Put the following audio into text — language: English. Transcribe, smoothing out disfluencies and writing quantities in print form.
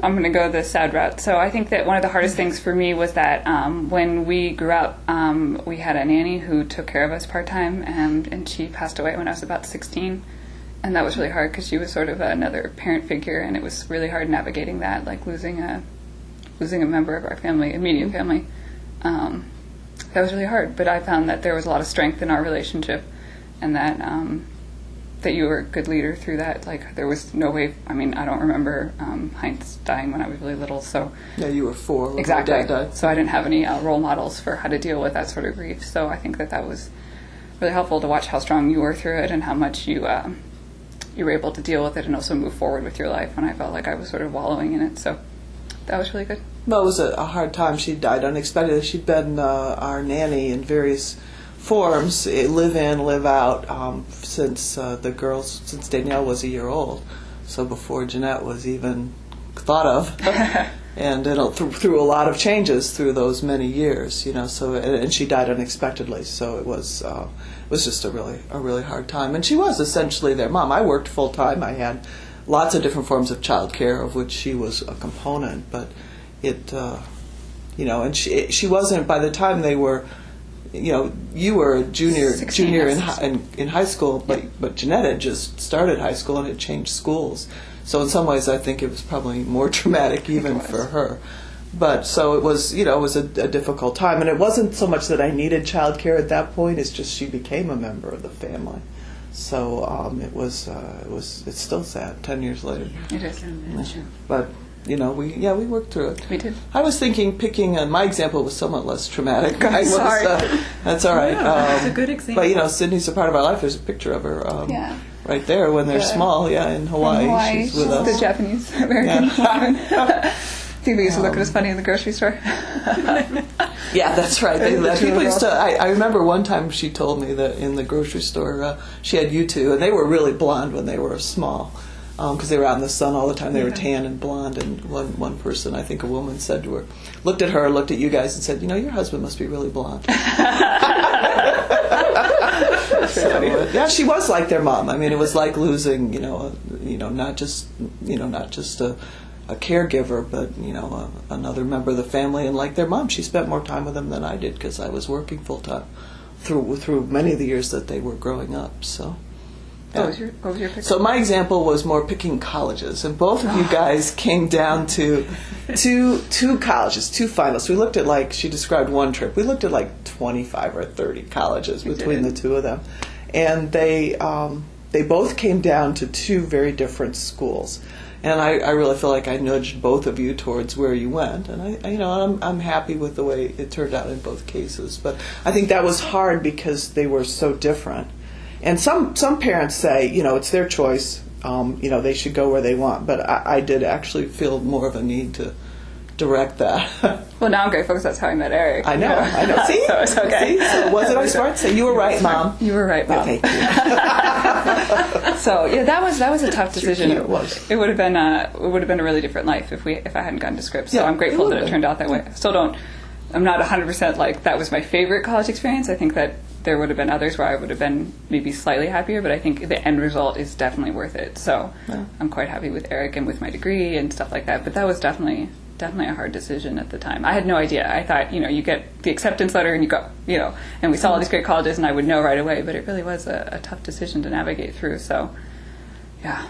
I'm going to go the sad route. So I think that one of the hardest things for me was that when we grew up, we had a nanny who took care of us part-time, and she passed away when I was about 16. And that was really hard because she was sort of another parent figure, and it was really hard navigating that, like losing a member of our family, immediate family. That was really hard, but I found that there was a lot of strength in our relationship, and that that you were a good leader through that. Like, there was no way, I mean, I don't remember Heinz dying when I was really little, so... Yeah, you were 4 when exactly. my dad died. So I didn't have any role models for how to deal with that sort of grief, so I think that was really helpful to watch how strong you were through it and how much you were able to deal with it and also move forward with your life when I felt like I was sort of wallowing in it, so that was really good. Well, it was a hard time. She died unexpectedly. She'd been our nanny in various forms, live in, live out, since Danielle was a year old, so before Jeanette was even thought of, and through a lot of changes through those many years, So and she died unexpectedly, so it was just a really hard time. And she was essentially their mom. I worked full time. I had lots of different forms of child care, of which she was a component, but and she wasn't, by the time they were. You were a junior in high school, but Jeanette had just started high school and had changed schools. So in some ways, I think it was probably more traumatic even for her. But so it was a difficult time, and it wasn't so much that I needed childcare at that point. It's just she became a member of the family. So it's still sad 10 years later. It is. But. We worked through it. We did. I was picking my example was somewhat less traumatic. Sorry. That's all right. That's a good example. But Sydney's a part of our life. There's a picture of her right there when they're small. Yeah, in Hawaii. She's with us. The Japanese American woman. I think they used to look at us funny in the grocery store. Yeah, that's right. People used to. I remember one time she told me that in the grocery store she had you two, and they were really blonde when they were small. Because they were out in the sun all the time. They were tan and blonde, and one person, I think a woman, said to her, looked at you guys, and said, your husband must be really blonde. Yeah, she was like their mom. I mean, it was like losing, not just a caregiver, but another member of the family, and like their mom, she spent more time with them than I did because I was working full time through many of the years that they were growing up. So. Yeah. What was your pick? So my example was more picking colleges, and both of you guys came down to two colleges, 2 finalists. We looked at, she described one trip. We looked at 25 or 30 colleges between the two of them, and they both came down to 2 very different schools. And I really feel like I nudged both of you towards where you went, and I'm happy with the way it turned out in both cases. But I think that was hard because they were so different. And some parents say, it's their choice, they should go where they want. But I did actually feel more of a need to direct that. Well, now I'm grateful because that's how I met Eric. I know. See? So it's okay. See? So wasn't I smart? So you were right, Mom. You were right, Mom. Yeah, thank you. So yeah, that was a tough decision. It was. It would have been a really different life if I hadn't gotten to Scripps. So I'm grateful that it turned out that way. I'm not 100% that was my favorite college experience. I think that there would have been others where I would have been maybe slightly happier, but I think the end result is definitely worth it. So I'm quite happy with Eric and with my degree and stuff like that. But that was definitely a hard decision at the time. I had no idea. I thought, you get the acceptance letter and you go, and we saw all these great colleges and I would know right away. But it really was a tough decision to navigate through. So, yeah.